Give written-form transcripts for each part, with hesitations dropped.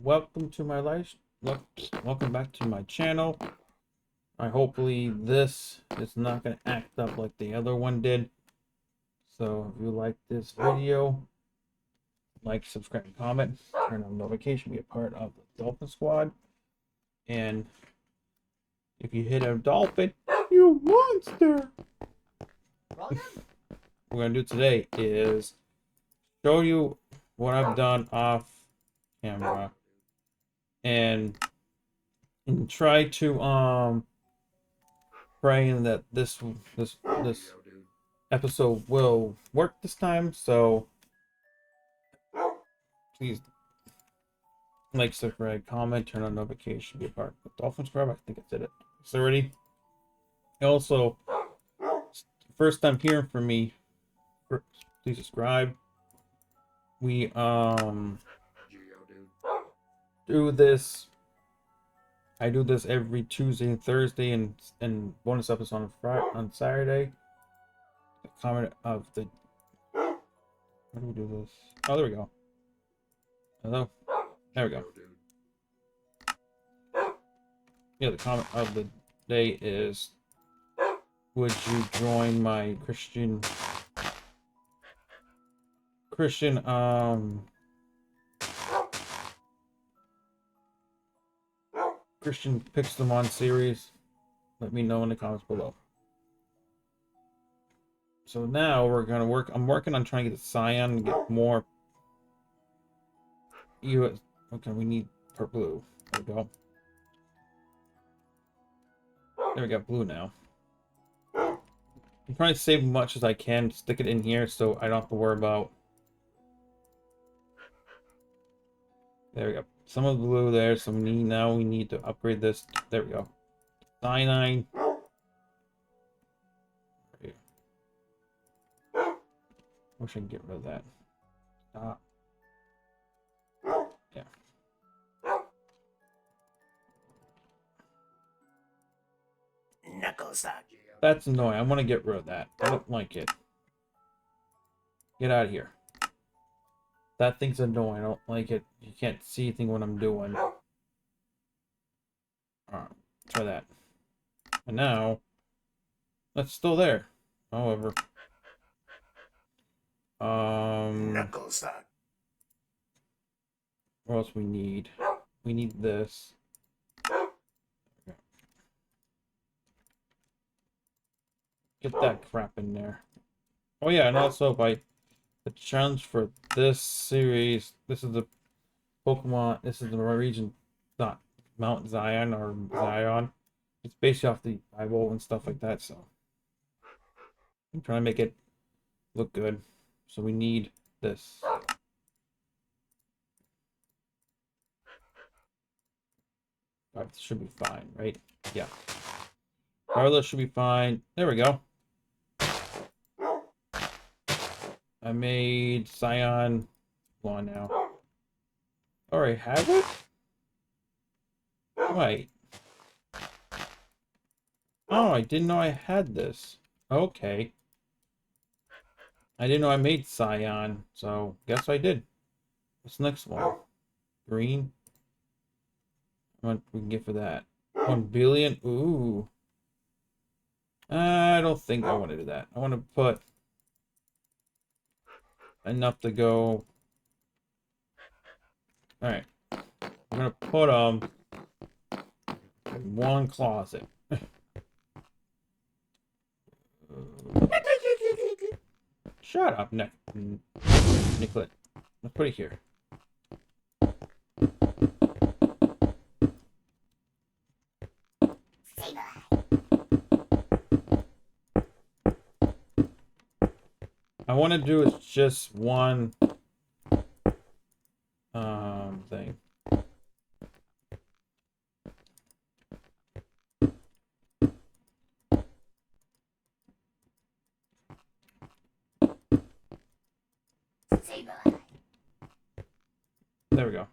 welcome to my life. Welcome back to my channel. Hopefully this is not gonna act up like the other one did. So if you like this video, like, subscribe, and comment, turn on notification, be a part of the Dolphin Squad. And if you hit a dolphin, you monster! What we're gonna do today is show you what I've done off camera and try to praying that this episode will work this time. So please like, subscribe, comment, turn on notification, be a part of Dolphin Squad. I think I did it. It's already. Also, first time hearing from me, please subscribe. We do this. I do this every Tuesday and Thursday, and bonus episode on Friday, on Saturday. The comment of the. How do we do this? Oh, there we go. Hello. There we go. Yeah, the comment of the day is, would you join my Christian Pixelmon series? Let me know in the comments below. So now we're gonna work. I'm working on trying to get the cyan and get more. Okay, we need for blue. There we go. There we got blue now. I'm trying to save as much as I can, stick it in here so I don't have to worry about. There we go. Some of the blue there, so now we need to upgrade this. There we go. Cyanide. Wish I could get rid of that. Stop. Yeah. That's annoying. I want to get rid of that. I don't like it. Get out of here. That thing's annoying. I don't like it. You can't see anything when I'm doing. Alright, try that. And now, that's still there. However, what else we need? We need this. Get that crap in there. Oh yeah, and also by the challenge for this series, this is the Pokemon. This is the region, not Mount Zion or Zion. It's based off the Bible and stuff like that. So I'm trying to make it look good. So we need this. Alright, this should be fine, right? Yeah. Carlos should be fine. There we go. I made Cyan blonde now. Alright, have it? Wait. Oh, I didn't know I had this. Okay. I didn't know I made Cyan, so guess I did. What's the next one? Green. What we can get for that? 1 billion. Ooh. I don't think I want to do that. I want to put enough to go. Alright. I'm gonna put in one closet. Shut up, Nicklet. Let's put it here. I want to do is just one thing. There we go.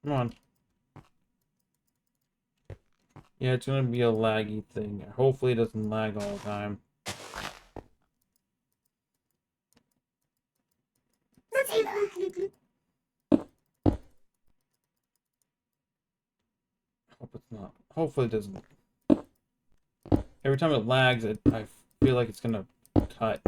Come on. Yeah, it's gonna be a laggy thing. Hopefully it doesn't lag all the time. Hope it's not. Hopefully it doesn't. Every time it lags, I feel like it's gonna cut.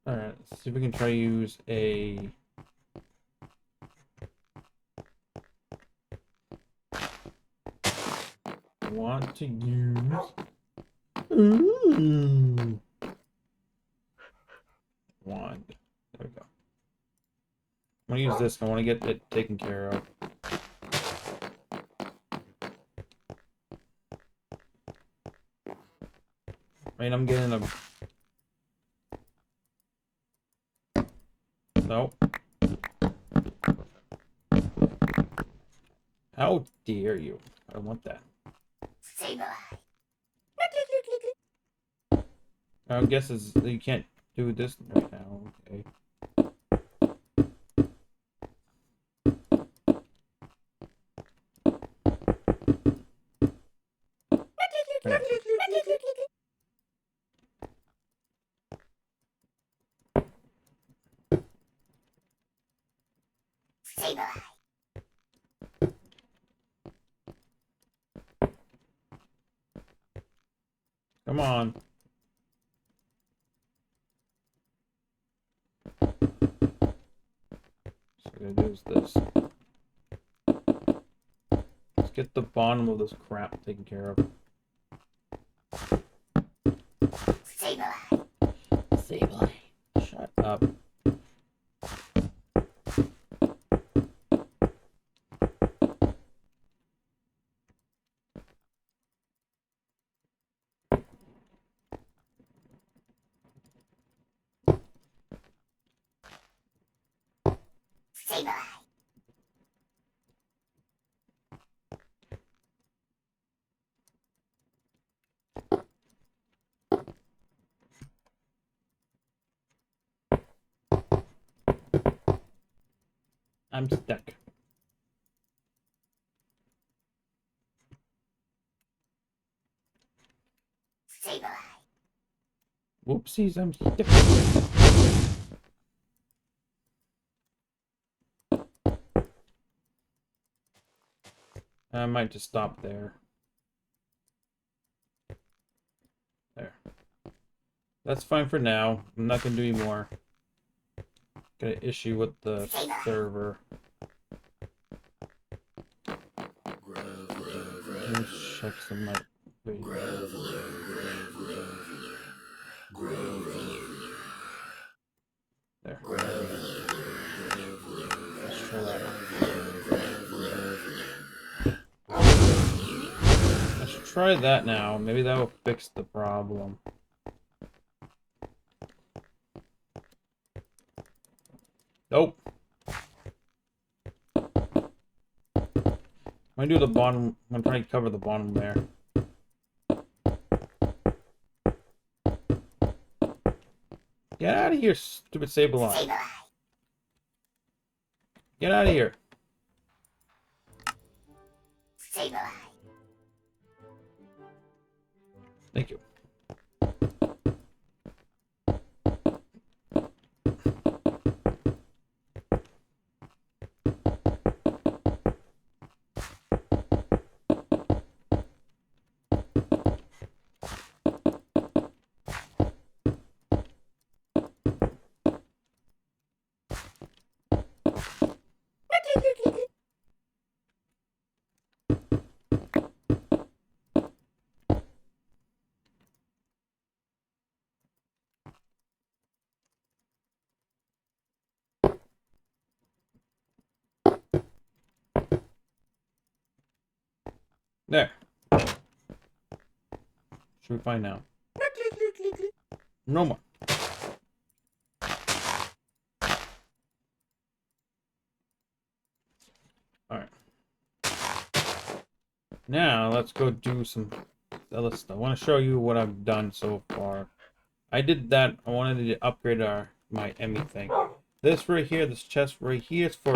Alright, let's see if we can try to use a... Want to use... Ooh. Wand. There we go. I'm gonna use this. I want to get it taken care of. I mean, I'm getting a... No. How dare you? I don't want that. I guess is you can't do this right now. Okay. Come on. So what I gotta do is this. Let's get the bottom of this crap taken care of. Sableye. Shut up. I'm stuck. Whoopsies, I'm stuck. I might just stop there. There. That's fine for now. I'm not gonna do any more. Got an issue with the server. Let's check some mic. There. Let's try that. Let's try that now. Maybe that will fix the problem. Nope. I'm gonna do the bottom. I'm gonna try to cover the bottom there. Get out of here, stupid Sableye. Get out of here. Thank you. There. Should we find now? No more. Alright. Now, let's go do some the other stuff. I want to show you what I've done so far. I did that. I wanted to upgrade my Emmy thing. This right here, this chest right here is for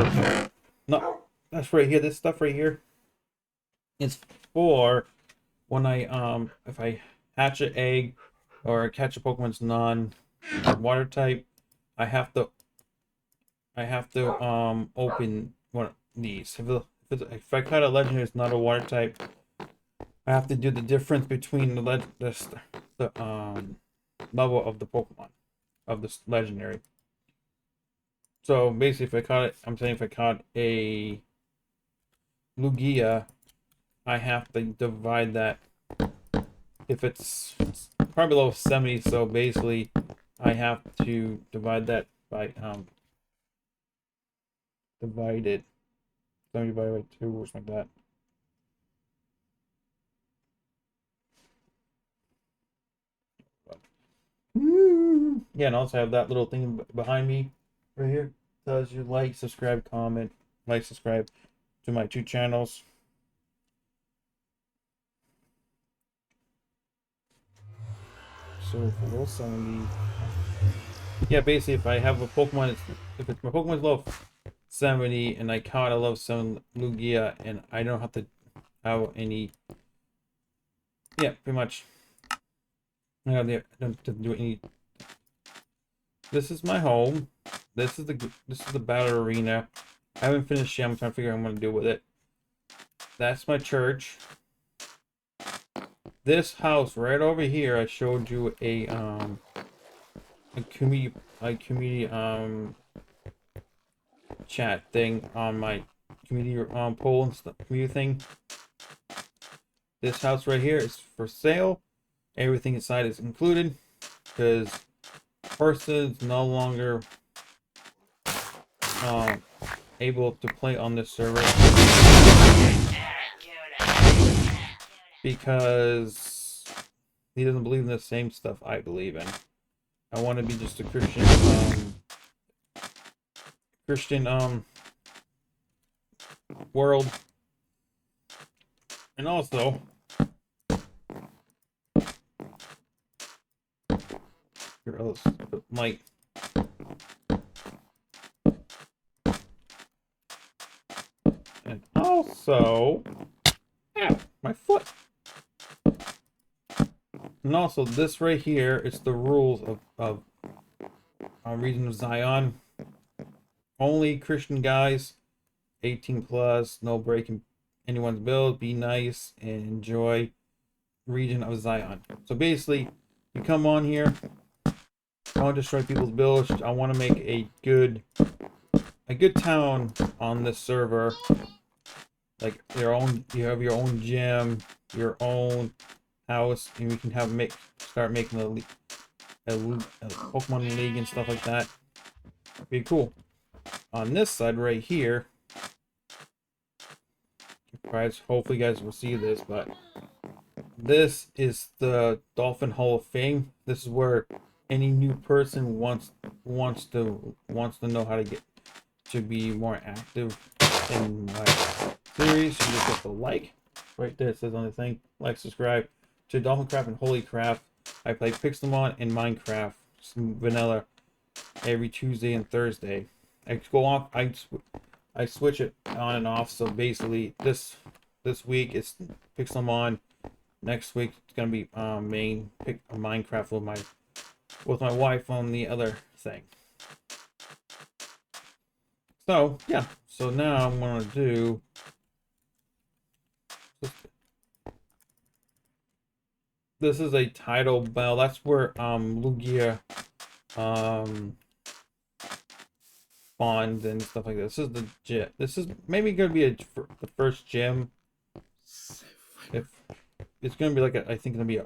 no. That's right here. This stuff right here is for when I if I hatch an egg or catch a Pokemon's non-water type, I have to open one of these. If I caught a legendary that's not a water type, I have to do the difference between the level of the Pokemon of this legendary. So basically, if I caught it, I'm saying if I caught a Lugia, I have to divide that. If it's probably level 70, so basically, I have to divide that by divide it 70 by 2 or something like that. Yeah, and also have that little thing behind me right here. Tells you like, subscribe, comment, like, subscribe to my 2 channels. So for level 70, yeah, basically if I have a Pokemon, if it's my Pokemon's level 70 and I caught a level 7 Lugia and I don't have to have any, yeah, pretty much. I don't have to do any. This is my home. This is the battle arena. I haven't finished yet. I'm trying to figure out what I'm gonna do with it. That's my church. This house right over here, I showed you a community chat thing on my community poll and stuff, community thing. This house right here is for sale. Everything inside is included because person's no longer able to play on this server because he doesn't believe in the same stuff I believe in. I want to be just a Christian world. And also here, let's put light. And also, ow, my foot. And also, this right here is the rules of Region of Zion. Only Christian guys, 18 plus, no breaking anyone's build, be nice, and enjoy Region of Zion. So basically, you come on here, I want to destroy people's builds. I want to make a good town on this server. Like you have your own gym, your own house, and we can start making a Pokemon League and stuff like that. Be cool. On this side right here, guys, hopefully you guys will see this, but this is the Dolphin Hall of Fame. This is where any new person wants to know how to get to be more active in my series. You just hit the like right there. It says on the thing, like, subscribe to Dolphin Craft and Holy Craft. I play Pixelmon and Minecraft vanilla every Tuesday and Thursday. I go off. I switch it on and off. So basically, this week it's Pixelmon. Next week it's gonna be main Minecraft with my wife on the other thing. So yeah. So now I'm gonna do. This is a tidal bell. That's where Lugia spawns and stuff like this. This is the gym. This is maybe gonna be the first gym. If it's gonna be like I think it's gonna be a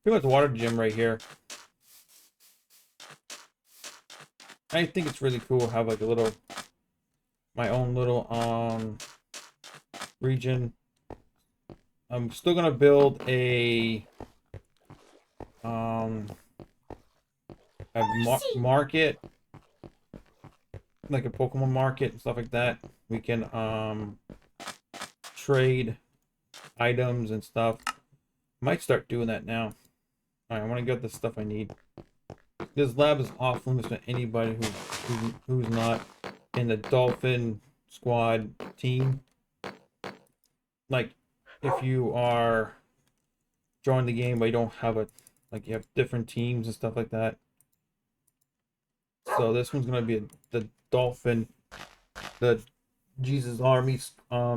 pretty much water gym right here. I think it's really cool to have like my own little region. I'm still gonna build a market, like a Pokemon market and stuff like that. We can trade items and stuff. Might start doing that now. Alright, I want to get the stuff I need. This lab is off limits to anybody who's not in the Dolphin Squad team. Like, if you are joining the game but you don't have like you have different teams and stuff like that. So this one's gonna be the Dolphin, the Jesus Army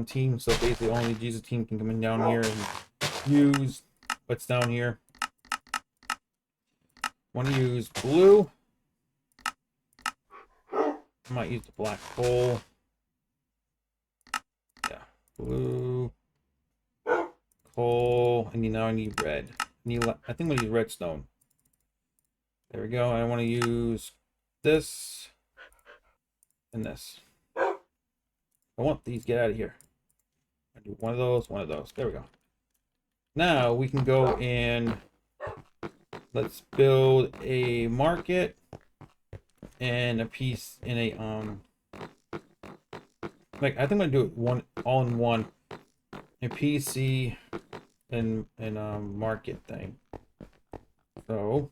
team. So basically only Jesus team can come in down here and use what's down here. Want to use blue. I might use the black coal. Yeah, blue, coal, and now I need red. I think I need redstone. There we go. I want to use this and this. I want these. Get out of here. I do one of those, one of those. There we go. Now we can go and let's build a market and a piece in a like I think I'm gonna do it all in one, a PC and market thing. So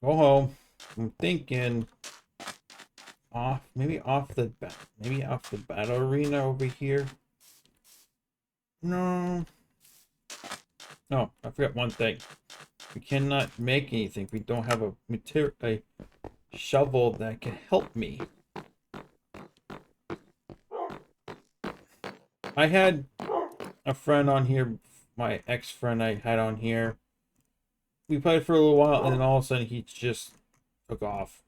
go home. I'm thinking maybe off the battle arena over here. No, I forgot one thing. We cannot make anything if we don't have a shovel that can help me. I had a friend on here, my ex-friend I had on here. We played for a little while, and then all of a sudden he just took off.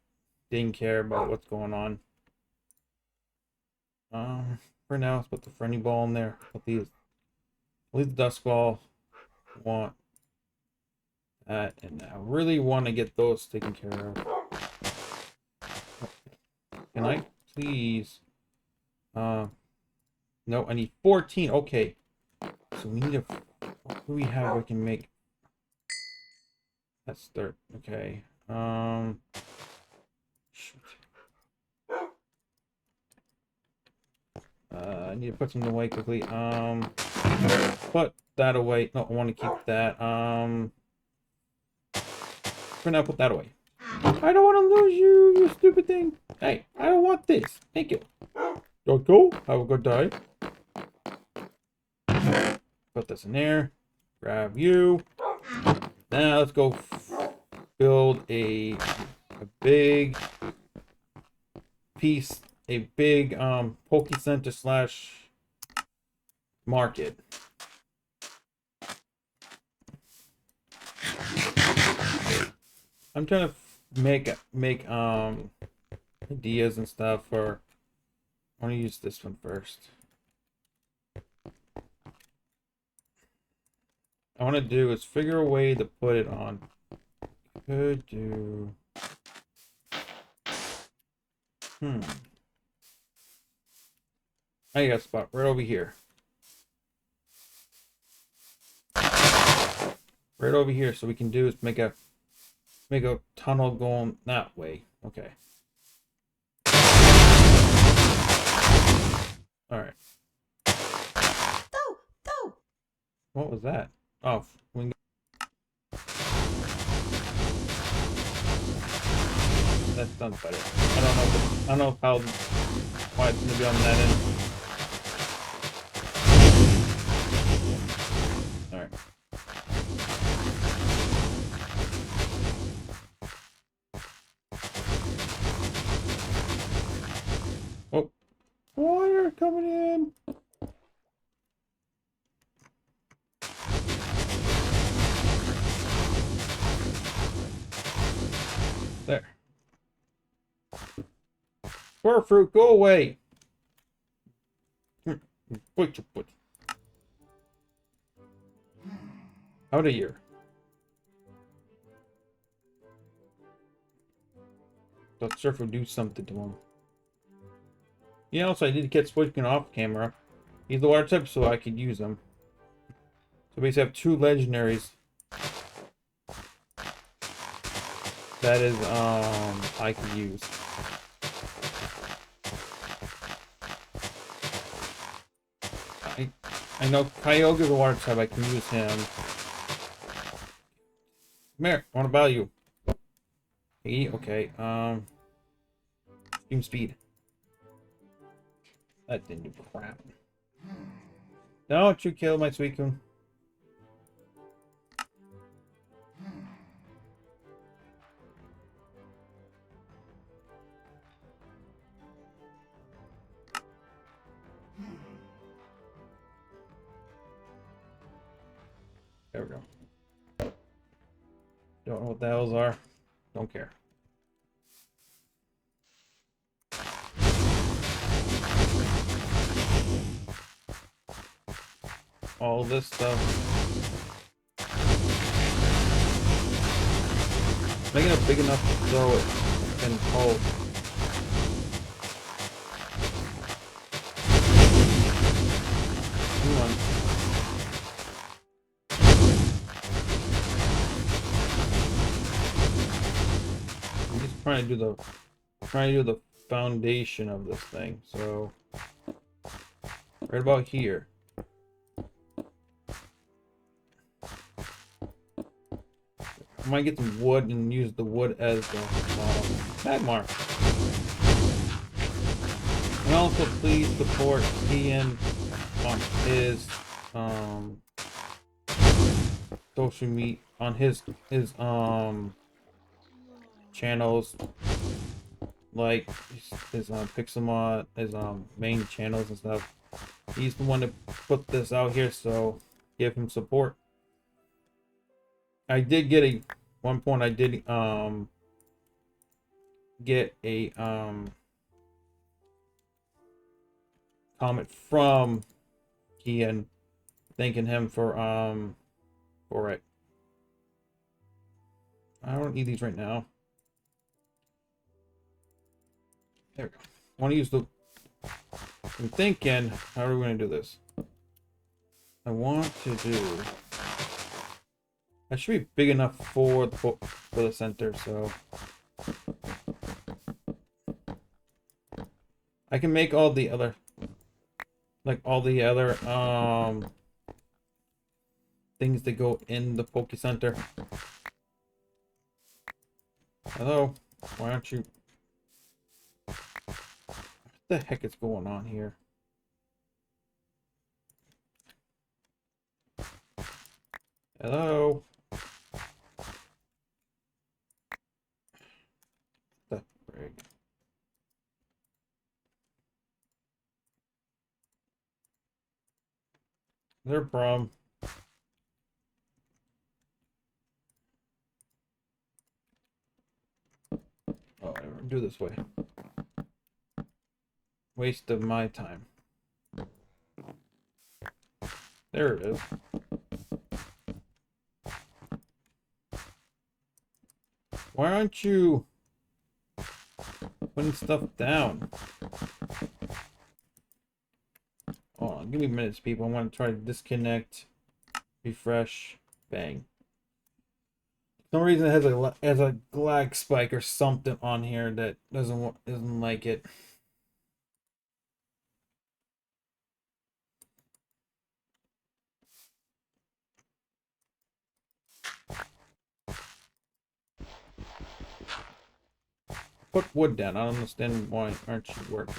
Didn't care about what's going on. For now, let's put the friendly ball in there. Leave the dust ball. Want that, and I really want to get those taken care of. Can I please? No, I need 14. Okay, so we need what do we have? We can make. Let's start. Okay. Shoot. I need to put something away quickly. Put that away. No, I want to keep that. For now, put that away. I don't want to lose you, you stupid thing. Hey, I don't want this. Thank you. Don't go. Have a good day. Put this in there. Grab you. Now let's go build a big piece, a big Poke Center / market. I'm trying to make ideas and stuff for. I want to use this one first. I want to do is figure a way to put it on. Could do. I got a spot right over here. Right over here, so we can do is make a tunnel going that way. Okay. All right. What was that? Oh, that's done better. I don't know why it's gonna be on that end. All right. Oh, water coming in. There. Fur fruit, go away. Put. Out of here. Thought Surf would do something to him. You know, so I did get Switchkin off camera. He's the water type, so I could use him. So basically I have 2 legendaries. That is, I can use. I know Kyogre's a water type. I can use him. Come here. I want to battle you. Hey, okay. Extreme speed. That didn't do crap. Don't you kill my Suicune. There we go. Don't know what the hells are. Don't care. All this stuff. Making it big enough to throw it and hold. Come on. I'm just trying to do the foundation of this thing. So right about here. I might get some wood and use the wood as the Magmar. And also please support Ian on his social media, on his channels, like his Pixelmon, his main channels and stuff. He's the one that put this out here, so give him support. I did get one point I did get a comment from Ian thanking him for it. I don't need these right now. There we go. I want to use the. I'm thinking, how are we going to do this? I want to do. That should be big enough for the center, so I can make all the other, like all the other things that go in the Poke Center. Hello, why aren't you? What the heck is going on here? Hello. The frig. Is there a problem? Oh, I do this way. Waste of my time. There it is. Why aren't you putting stuff down? Hold on, give me minutes, people. I want to try to disconnect, refresh, bang. For some reason it has a lag spike or something on here that doesn't like it. Put wood down. I don't understand why aren't you working.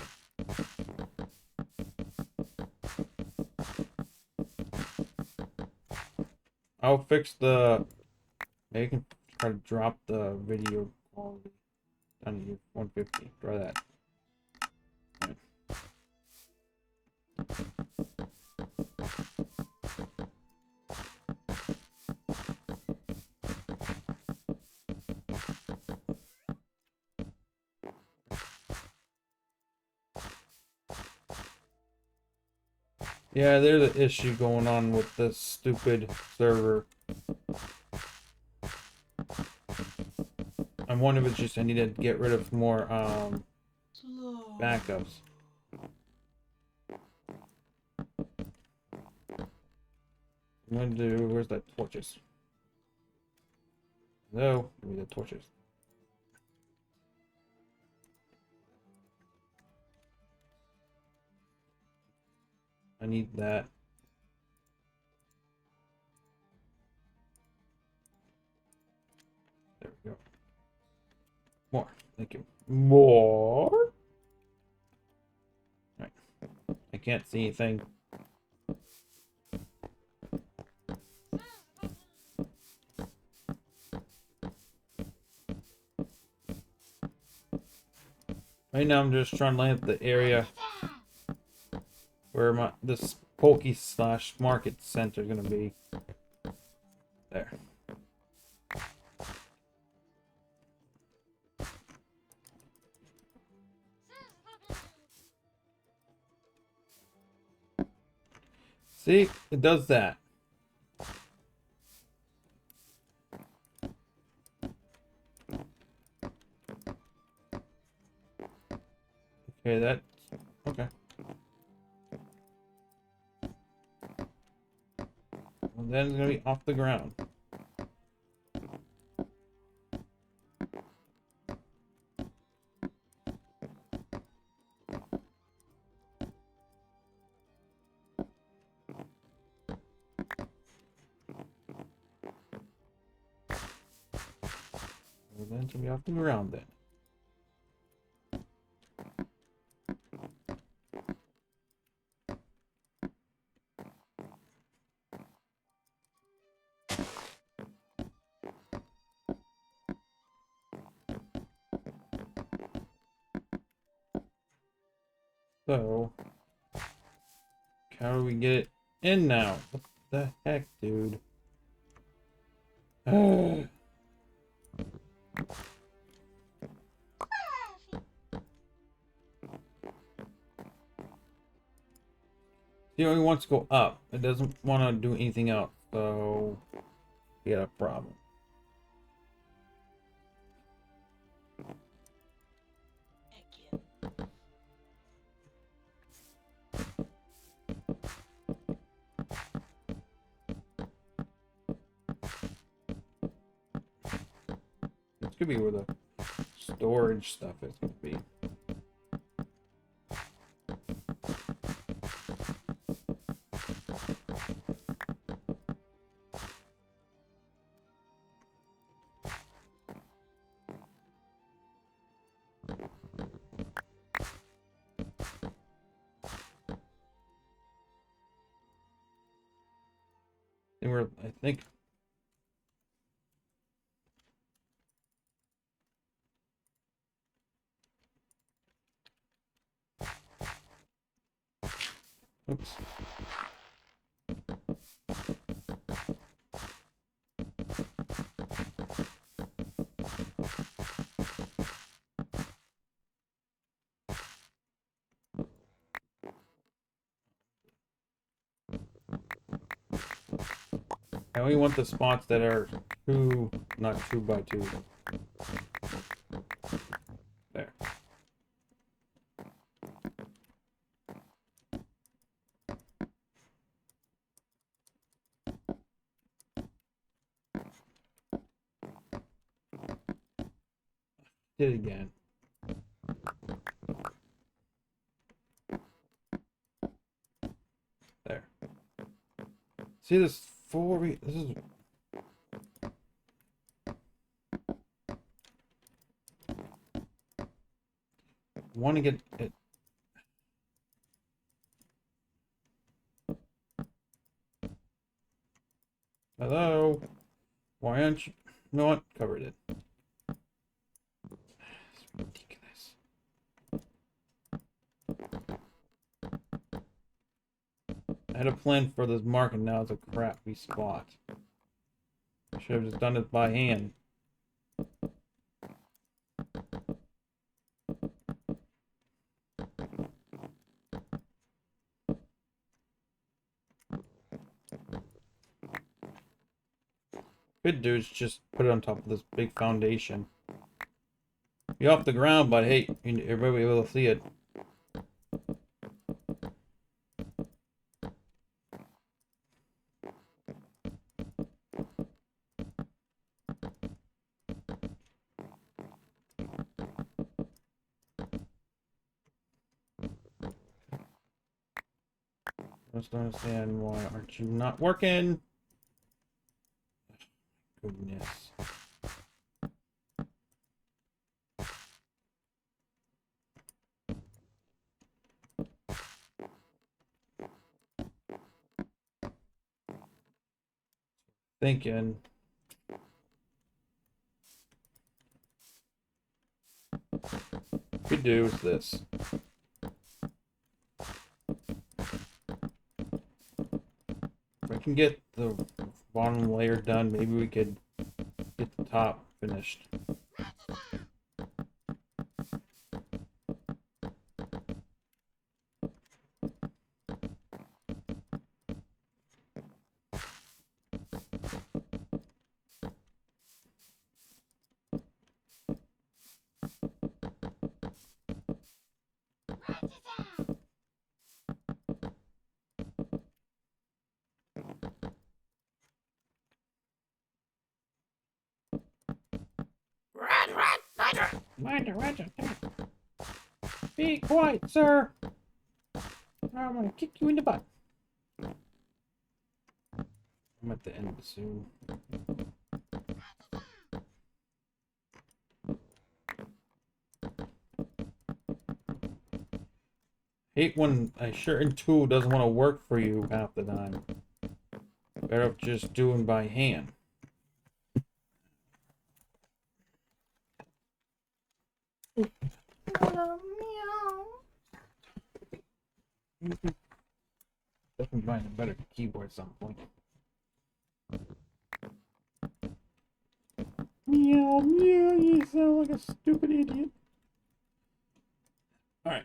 I'll fix the. Maybe you can try to drop the video quality down to 150. Try that. Right. Yeah, there's an issue going on with this stupid server. I'm wondering if it's just I need to get rid of more backups. I'm gonna do. Where's that torches? No, give me the torches. I need that. Go. More. Thank you. More. Right. I can't see anything. Right now I'm just trying to land the area where this Poke / Market Center is gonna be. There. See, it does that. Okay, that's okay. Well, then it's gonna be off the ground. Well, then it's gonna be off the ground then. So, how do we get it in now? What the heck, dude? He only wants to go up. It doesn't want to do anything else. So, we got a problem. This could be where the storage stuff is going to be. And we're, I think. Oops. I only want the spots that are not 2 by 2. There. Did it again. There. See this 4. This is. Want to get it. Hello? Why aren't you? You know what? Covered it. It's ridiculous. I had a plan for this market, now it's a crappy spot. I should have just done it by hand. Good dudes just put it on top of this big foundation. Be off the ground, but hey, everybody will be able to see it. I just don't understand why aren't you not working? Goodness. thinking. Could do is this. If I can get the bottom layer done, maybe we could get the top finished. Roger. Be quiet, sir. I'm gonna kick you in the butt. I'm at the end soon. Hate when a certain tool doesn't want to work for you half the time. Better off just doing by hand. Definitely find a better keyboard at some point. Meow, meow, you sound like a stupid idiot. Alright.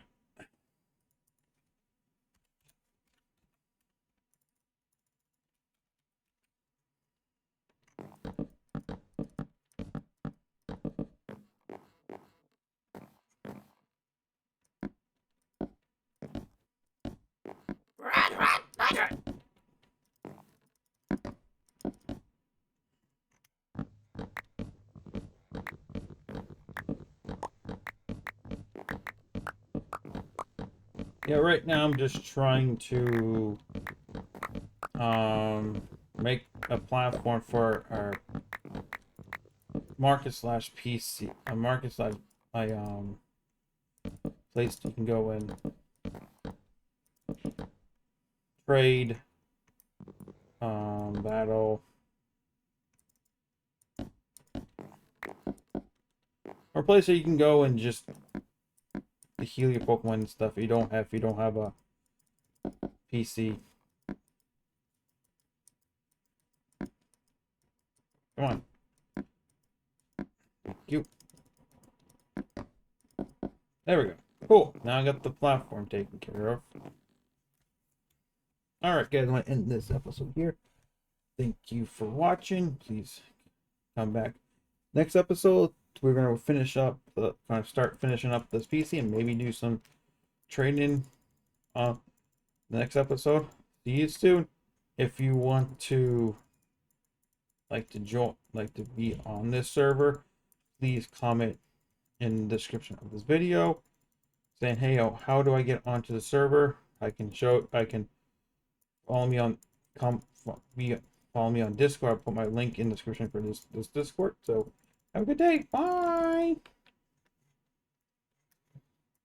Yeah, right now I'm just trying to make a platform for our market slash PC, a market slash place you can go in, trade, battle, or a place that you can go and just to heal your Pokemon and stuff. If you don't have a PC. Come on. Thank you. There we go. Cool. Now I got the platform taken care of. Alright, guys, I'm going to end this episode here. Thank you for watching. Please come back. Next episode, we're going to start finishing up this PC and maybe do some training the next episode. See you soon. If you want to be on this server, please comment in the description of this video saying, hey, how do I get onto the server? I can follow me on follow me on Discord. I'll put my link in the description for this Discord. So have a good day. Bye.